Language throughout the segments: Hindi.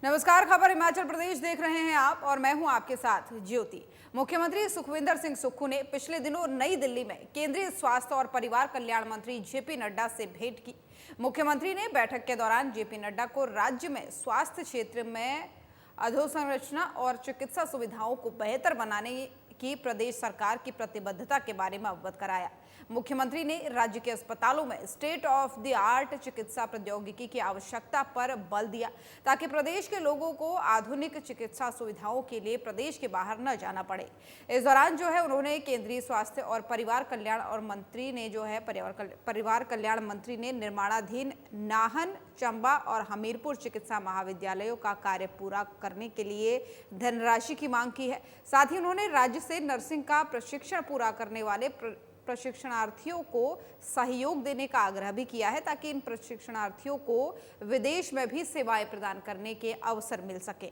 नमस्कार, खबर हिमाचल प्रदेश देख रहे हैं आप और मैं हूं आपके साथ ज्योति। मुख्यमंत्री सुखविंदर सिंह सुक्खू ने पिछले दिनों नई दिल्ली में केंद्रीय स्वास्थ्य और परिवार कल्याण मंत्री जेपी नड्डा से भेंट की। मुख्यमंत्री ने बैठक के दौरान जेपी नड्डा को राज्य में स्वास्थ्य क्षेत्र में अधोसंरचना और चिकित्सा सुविधाओं को बेहतर बनाने की प्रदेश सरकार की प्रतिबद्धता के बारे में अवगत कराया। मुख्यमंत्री ने राज्य के अस्पतालों में स्टेट ऑफ द आर्ट चिकित्सा प्रौद्योगिकी की आवश्यकता पर बल दिया ताकि प्रदेश के लोगों को आधुनिक चिकित्सा सुविधाओं के लिए प्रदेश के बाहर न जाना पड़े। इस दौरान उन्होंने केंद्रीय स्वास्थ्य और परिवार कल्याण और मंत्री ने परिवार कल्याण मंत्री ने निर्माणाधीन नाहन, चंबा और हमीरपुर चिकित्सा महाविद्यालयों का कार्य पूरा करने के लिए धनराशि की मांग की है। साथ ही उन्होंने राज्य से नर्सिंग का प्रशिक्षण पूरा करने वाले प्रशिक्षणार्थियों को सहयोग देने का आग्रह भी किया है ताकि इन प्रशिक्षणार्थियों को विदेश में भी सेवाएं प्रदान करने के अवसर मिल सके।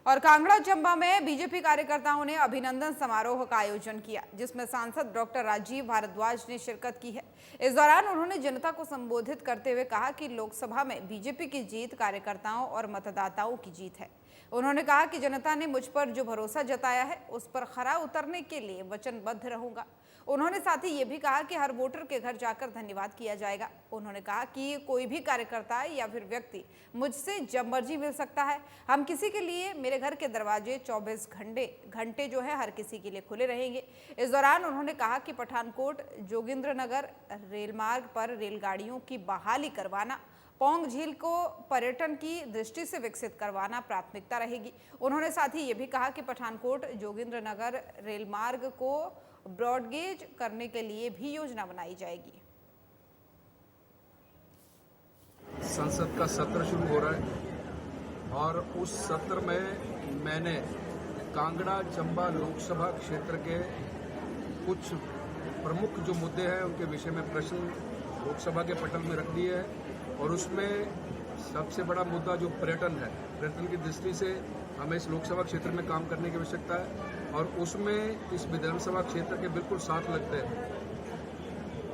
और कांगड़ा चंबा में बीजेपी कार्यकर्ताओं ने अभिनंदन समारोह का आयोजन किया, जिसमें सांसद डॉक्टर राजीव भारद्वाज ने शिरकत की है। इस दौरान उन्होंने जनता को संबोधित करते हुए कहा कि लोकसभा में बीजेपी की जीत कार्यकर्ताओं और मतदाताओं की जीत है। उन्होंने कहा कि जनता ने मुझ पर जो भरोसा जताया है उस पर खरा उतरने के लिए वचनबद्ध रहूंगा। उन्होंने साथ ही ये भी कहा कि हर वोटर के घर जाकर धन्यवाद किया जाएगा। उन्होंने कहा कि कोई भी कार्यकर्ता या फिर व्यक्ति मुझसे जब मर्जी मिल सकता है। हम किसी के लिए मेरे घर के दरवाजे 24 घंटे हर किसी के लिए खुले रहेंगे। इस दौरान उन्होंने कहा कि पठानकोट जोगिंद्रनगर रेलमार्ग पर रेलगाड़ियों की बहाली करवाना, पौंग झील को पर्यटन की दृष्टि से विकसित करवाना प्राथमिकता रहेगी। उन्होंने साथ ही ये भी कहा कि पठानकोट जोगिंद्रनगर रेलमार्ग को ब्रॉडगेज करने के लिए भी योजना बनाई जाएगी। संसद का सत्र शुरू हो रहा है और उस सत्र में मैंने कांगड़ा चंबा लोकसभा क्षेत्र के कुछ प्रमुख जो मुद्दे हैं उनके विषय में प्रश्न लोकसभा के पटल में रख दिए हैं। और उसमें सबसे बड़ा मुद्दा जो पर्यटन है, पर्यटन की दृष्टि से हमें इस लोकसभा क्षेत्र में काम करने की आवश्यकता है और उसमें इस विधानसभा क्षेत्र के बिल्कुल साथ लगते हैं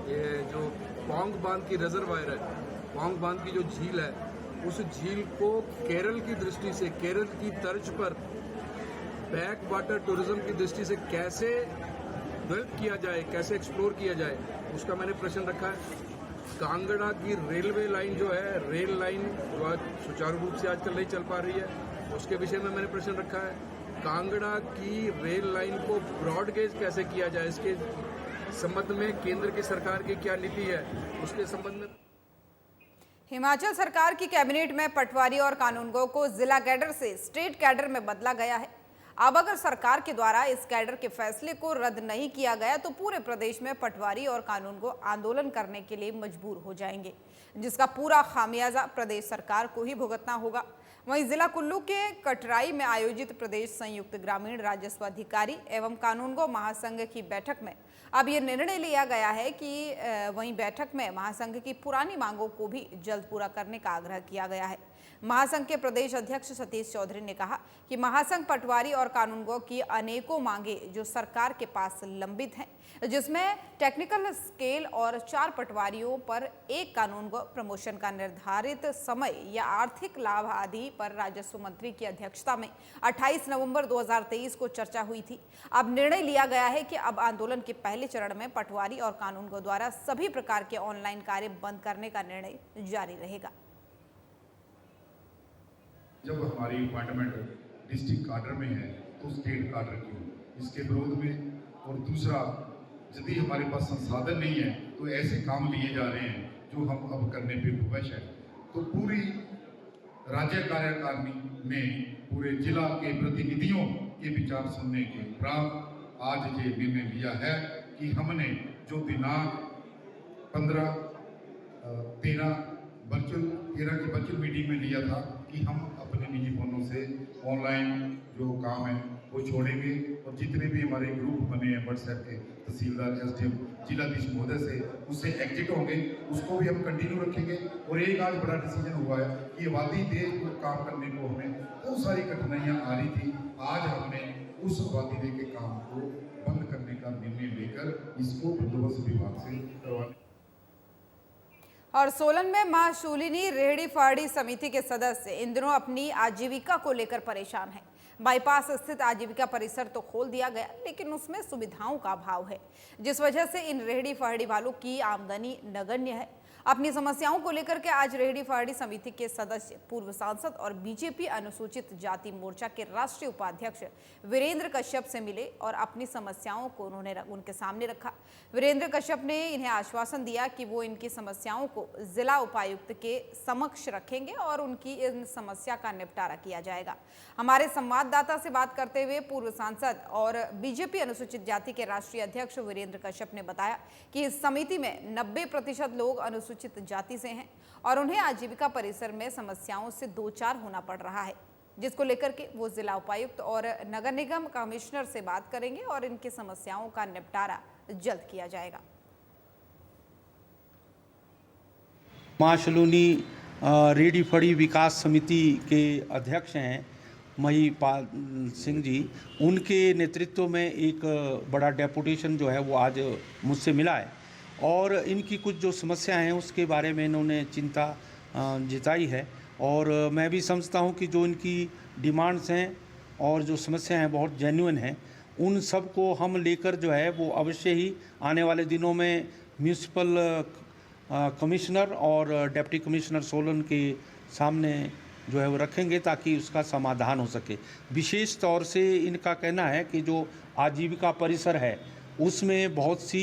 ये जो पौंग बांध की रिजर्वायर है, पौंग बांध की जो झील है, उस झील को केरल की दृष्टि से, केरल की तर्ज पर बैक वाटर टूरिज्म की दृष्टि से कैसे डेवलप किया जाए, कैसे एक्सप्लोर किया जाए, उसका मैंने प्रश्न रखा है। कांगड़ा की रेलवे लाइन जो है, रेल लाइन जो आज सुचारू रूप से आजकल नहीं चल पा रही है, उसके विषय में मैंने प्रश्न रखा है। कांगड़ा की रेल लाइन को ब्रॉडगेज कैसे किया जाए, इसके संबंध में केंद्र की सरकार की क्या नीति है, उसके संबंध में हिमाचल सरकार की कैबिनेट में पटवारी और कानूनगो को जिला कैडर से स्टेट कैडर में बदला गया है। अब अगर सरकार के द्वारा इस कैडर के फैसले को रद्द नहीं किया गया तो पूरे प्रदेश में पटवारी और कानूनगो आंदोलन करने के लिए मजबूर हो जाएंगे, जिसका पूरा खामियाजा प्रदेश सरकार को ही भुगतना होगा। वहीं जिला कुल्लू के कटराई में आयोजित प्रदेश संयुक्त ग्रामीण राजस्व अधिकारी एवं कानूनगो महासंघ की बैठक में अब ये निर्णय लिया गया है कि वहीं बैठक में महासंघ की पुरानी मांगों को भी जल्द पूरा करने का आग्रह किया गया है। महासंघ के प्रदेश अध्यक्ष सतीश चौधरी ने कहा कि महासंघ पटवारी और कानूनगो की अनेकों मांगे जो सरकार के पास लंबित हैं, जिसमें टेक्निकल स्केल और 4 पटवारियों पर 1 कानूनगो प्रमोशन का निर्धारित समय या आर्थिक लाभ आदि पर राजस्व मंत्री की अध्यक्षता में 28 नवंबर 2023 को चर्चा हुई थी। अब निर्णय लिया गया है कि अब आंदोलन के पहले चरण में पटवारी और कानूनगो द्वारा सभी प्रकार के ऑनलाइन कार्य बंद करने का निर्णय जारी रहेगा। जब हमारी अपॉइंटमेंट डिस्ट्रिक्ट कार्डर में है तो स्टेट कार्डर क्यों, इसके विरोध में। और दूसरा, यदि हमारे पास संसाधन नहीं है तो ऐसे काम लिए जा रहे हैं जो हम अब करने पे विवश है। तो पूरी राज्य कार्यकारिणी में पूरे जिला के प्रतिनिधियों के विचार सुनने के उपरांत आज ये निर्णय लिया है कि हमने जो दिनांक 13 की वर्चुअल मीटिंग में लिया था कि हम अपने निजी फोनों से ऑनलाइन जो काम है वो छोड़ेंगे और जितने भी हमारे ग्रुप बने हैं व्हाट्सएप के, तहसीलदार, एसडीएम, जिलाधीश महोदय से उससे एग्जिट होंगे, उसको भी हम कंटिन्यू रखेंगे। और एक आज बड़ा डिसीजन हुआ है कि आबादी देश को काम करने को हमें बहुत सारी कठिनाइयाँ आ रही थी, आज हमने उस आबादी दे के काम को बंद करने का निर्णय लेकर इसको बंदोबस्त विभाग से करवाने। और सोलन में मां शूलिनी रेहड़ी फाड़ी समिति के सदस्य इन दिनों अपनी आजीविका को लेकर परेशान हैं। बाईपास स्थित आजीविका परिसर तो खोल दिया गया, लेकिन उसमें सुविधाओं का अभाव है, जिस वजह से इन रेहड़ी फाड़ी वालों की आमदनी नगण्य है। अपनी समस्याओं को लेकर के आज रेहड़ी फाड़ी समिति के सदस्य पूर्व सांसद और बीजेपी अनुसूचित जाति मोर्चा के राष्ट्रीय उपाध्यक्ष वीरेंद्र कश्यप से मिले और अपनी समस्याओं को उन्होंने उनके सामने रखा। वीरेंद्र कश्यप ने इन्हें आश्वासन दिया कि वो इनकी समस्याओं को जिला उपायुक्त के समक्ष रखेंगे और उनकी इन समस्या का निपटारा किया जाएगा। हमारे संवाददाता से बात करते हुए पूर्व सांसद और बीजेपी अनुसूचित जाति के राष्ट्रीय अध्यक्ष वीरेंद्र कश्यप ने बताया कि इस समिति में 90% लोग अनुसूचित जाति से हैं और उन्हें आजीविका परिसर में समस्याओं से दो चार होना पड़ रहा है, जिसको लेकर के वो जिला उपायुक्त और नगर निगम कमिश्नर से बात करेंगे और इनकी समस्याओं का निपटारा जल्द किया जाएगा। मां शूलिनी रेहड़ी फड़ी विकास समिति के अध्यक्ष हैं महिपाल सिंह जी, उनके नेतृत्व में एक बड़ा डेपुटेशन जो है वो आज मुझसे मिला है और इनकी कुछ जो समस्याएं हैं उसके बारे में इन्होंने चिंता जताई है और मैं भी समझता हूं कि जो इनकी डिमांड्स हैं और जो समस्याएं हैं बहुत जेन्युइन हैं। उन सब को हम लेकर जो है वो अवश्य ही आने वाले दिनों में म्यूनिसिपल कमिश्नर और डिप्टी कमिश्नर सोलन के सामने जो है वो रखेंगे ताकि उसका समाधान हो सके। विशेष तौर से इनका कहना है कि जो आजीविका परिसर है उसमें बहुत सी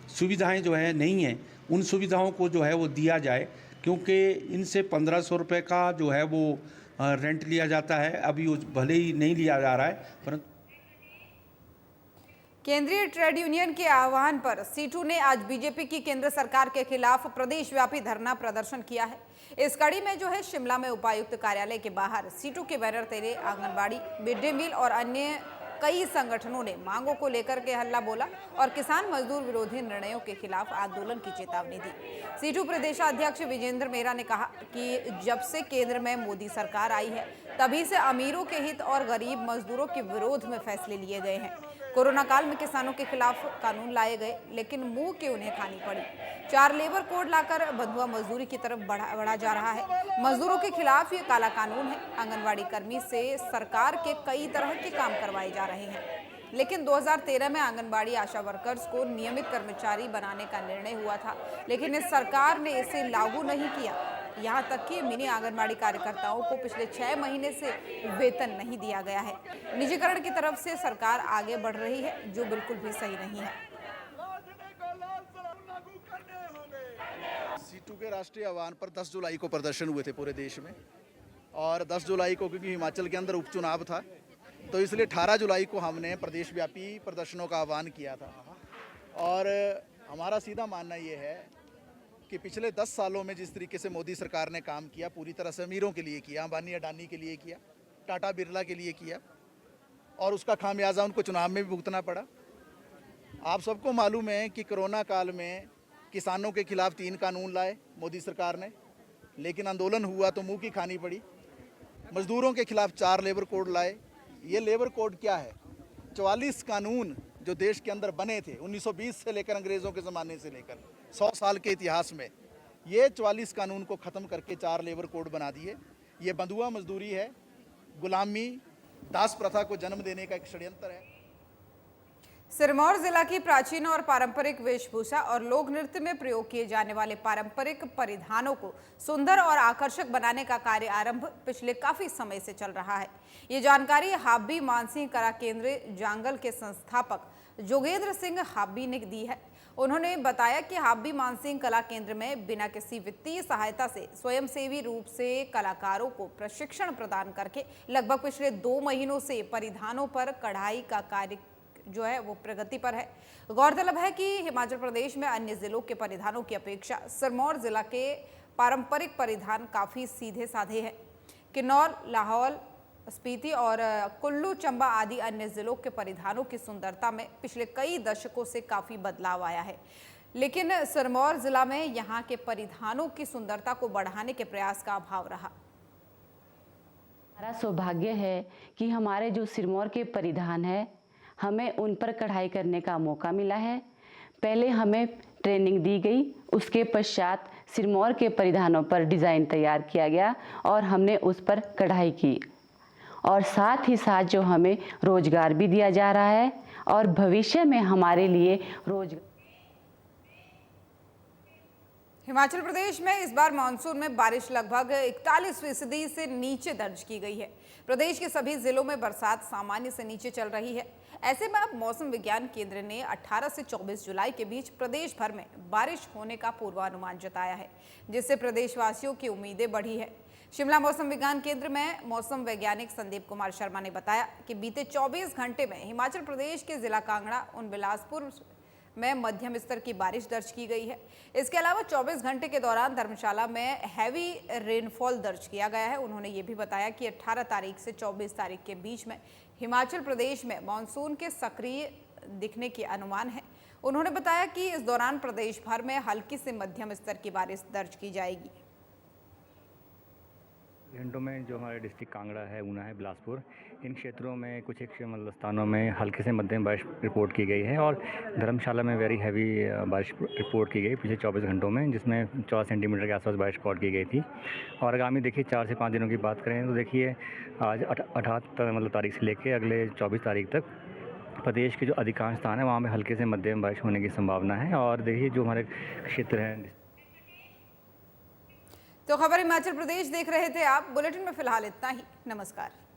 सुविधाएं जो है नहीं हैं, उन सुविधाओं को जो है वो दिया जाए, क्योंकि इनसे 1500 रुपये का जो है वो रेंट लिया जाता है। अभी वो भले ही नहीं लिया जा रहा है, परंतु केंद्रीय ट्रेड यूनियन के आह्वान पर सीटू ने आज बीजेपी की केंद्र सरकार के खिलाफ प्रदेशव्यापी धरना प्रदर्शन किया है। इस कड़ी में जो है शिमला में उपायुक्त कार्यालय के बाहर सीटू के बैनर तले आंगनबाड़ी, मिड डे मील और अन्य कई संगठनों ने मांगों को लेकर के हल्ला बोला और किसान मजदूर विरोधी निर्णयों के खिलाफ आंदोलन की चेतावनी दी। सीटू प्रदेशाध्यक्ष विजेंद्र मेहरा ने कहा कि जब से केंद्र में मोदी सरकार आई है तभी से अमीरों के हित और गरीब मजदूरों के विरोध में फैसले लिए गए हैं। कोरोना काल में किसानों के खिलाफ कानून लाए गए, लेकिन मुंह की उन्हें खानी पड़ी। 4 लेबर कोड लाकर बंधुआ मजदूरी की तरफ बढ़ा जा रहा है। मजदूरों के खिलाफ ये काला कानून है। आंगनबाड़ी कर्मी से सरकार के कई तरह के काम करवाए जा रहे हैं, लेकिन 2013 में आंगनबाड़ी आशा वर्कर्स को नियमित कर्मचारी बनाने का निर्णय हुआ था, लेकिन इस सरकार ने इसे लागू नहीं किया। यहाँ तक कि मिनी आंगनबाड़ी कार्यकर्ताओं को पिछले 6 महीने से वेतन नहीं दिया गया है। निजीकरण की तरफ से सरकार आगे बढ़ रही है, जो बिल्कुल भी सही नहीं है। सीटू के राष्ट्रीय आह्वान पर 10 जुलाई को प्रदर्शन हुए थे पूरे देश में, और 10 जुलाई को क्योंकि हिमाचल के अंदर उपचुनाव था तो इसलिए 18 जुलाई को हमने प्रदेशव्यापी प्रदर्शनों का आह्वान किया था। और हमारा सीधा मानना ये है कि पिछले 10 सालों में जिस तरीके से मोदी सरकार ने काम किया, पूरी तरह से अमीरों के लिए किया, अंबानी अडानी के लिए किया, टाटा बिरला के लिए किया, और उसका खामियाजा उनको चुनाव में भी भुगतना पड़ा। आप सबको मालूम है कि कोरोना काल में किसानों के खिलाफ 3 कानून लाए मोदी सरकार ने, लेकिन आंदोलन हुआ तो मुंह की खानी पड़ी। मजदूरों के खिलाफ 4 लेबर कोड लाए। ये लेबर कोड क्या है? 44 कानून जो देश के अंदर बने थे 1920 से लेकर अंग्रेज़ों के ज़माने से लेकर 100 साल के इतिहास में, ये 44 कानून को ख़त्म करके 4 लेबर कोड बना दिए। ये बंधुआ मजदूरी है, गुलामी, दास प्रथा को जन्म देने का एक षड्यंत्र है। सिरमौर जिला की प्राचीन और पारंपरिक वेशभूषा और लोक नृत्य में प्रयोग किए जाने वाले पारंपरिक परिधानों को सुंदर और आकर्षक बनाने का कार्य आरंभ पिछले काफी समय से चल रहा है। ये जानकारी हाब्बी मानसिंह कला केंद्र जांगल के संस्थापक जोगेंद्र सिंह हाब्बी ने दी है। उन्होंने बताया कि हाब्बी मानसिंह कला केंद्र में बिना किसी वित्तीय सहायता से स्वयंसेवी रूप से कलाकारों को प्रशिक्षण प्रदान करके लगभग पिछले 2 महीनों से परिधानों पर कढ़ाई का कार्य जो है वो प्रगति पर है। गौरतलब है कि हिमाचल प्रदेश में अन्य जिलों के परिधानों की अपेक्षा सिरमौर जिला के पारंपरिक परिधान काफ़ी सीधे साधे हैं। किन्नौर, लाहौल स्पीति और कुल्लू चंबा आदि अन्य जिलों के परिधानों की सुंदरता में पिछले कई दशकों से काफ़ी बदलाव आया है, लेकिन सिरमौर जिला में यहाँ के परिधानों की सुंदरता को बढ़ाने के प्रयास का अभाव रहा। हमारा सौभाग्य है कि हमारे जो सिरमौर के परिधान है, हमें उन पर कढ़ाई करने का मौका मिला है। पहले हमें ट्रेनिंग दी गई, उसके पश्चात सिरमौर के परिधानों पर डिज़ाइन तैयार किया गया और हमने उस पर कढ़ाई की और साथ ही साथ जो हमें रोज़गार भी दिया जा रहा है और भविष्य में हमारे लिए रोज़गार। हिमाचल प्रदेश में इस बार मानसून में बारिश लगभग 41% से नीचे दर्ज की गई है। प्रदेश के सभी जिलों में बरसात सामान्य से नीचे चल रही है। ऐसे में अब मौसम विज्ञान केंद्र ने 18 से 24 जुलाई के बीच प्रदेश भर में बारिश होने का पूर्वानुमान जताया है, जिससे प्रदेशवासियों की उम्मीदें बढ़ी है। शिमला मौसम विज्ञान केंद्र में मौसम वैज्ञानिक संदीप कुमार शर्मा ने बताया कि बीते 24 घंटे में हिमाचल प्रदेश के जिला कांगड़ा उन बिलासपुर में मध्यम स्तर की बारिश दर्ज की गई है। इसके अलावा 24 घंटे के दौरान धर्मशाला में हैवी रेनफॉल दर्ज किया गया है। उन्होंने ये भी बताया कि 18 तारीख से 24 तारीख के बीच में हिमाचल प्रदेश में मानसून के सक्रिय दिखने की अनुमान है। उन्होंने बताया कि इस दौरान प्रदेश भर में हल्की से मध्यम स्तर की बारिश दर्ज की जाएगी। घंटों में जो हमारे डिस्ट्रिक्ट कांगड़ा है, ऊना है, बिलासपुर, इन क्षेत्रों में कुछ एक मतलब स्थानों में हल्की से मध्यम बारिश रिपोर्ट की गई है और धर्मशाला में वेरी हैवी बारिश रिपोर्ट की गई पिछले 24 घंटों में, जिसमें 14 सेंटीमीटर के आसपास बारिश रिकॉर्ड की गई थी। और आगामी देखिए 4 से 5 दिनों की बात करें तो देखिए आज 18 तारीख से लेकर अगले 24 तारीख तक प्रदेश के जो अधिकांश स्थान है वहाँ में हल्के से मध्यम बारिश होने की संभावना है। और देखिए जो हमारे क्षेत्र हैं। तो खबर हिमाचल प्रदेश देख रहे थे आप। बुलेटिन में फिलहाल इतना ही। नमस्कार।